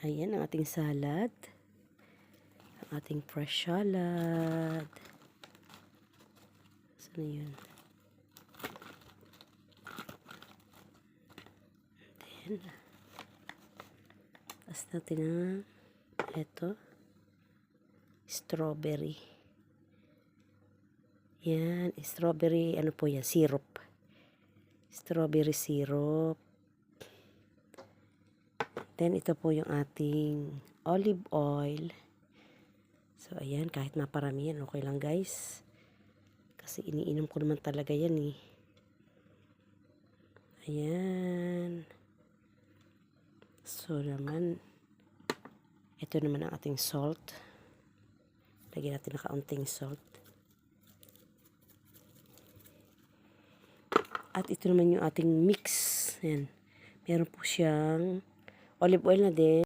Ayan ang ating salad. Ang ating fresh salad. Saan na yun? Then, tapos natin ang eto. Strawberry. Yan. Strawberry, ano po yan? Syrup. Strawberry syrup. Then, ito po yung ating olive oil. So, ayan. Kahit maparami yan, okay lang guys. Kasi iniinom ko naman talaga yan eh. Ayan. So, naman, ito naman ang ating salt. Lagyan natin na kaunting salt. At ito naman yung ating mix. Ayan. Meron po siyang olive oil na din.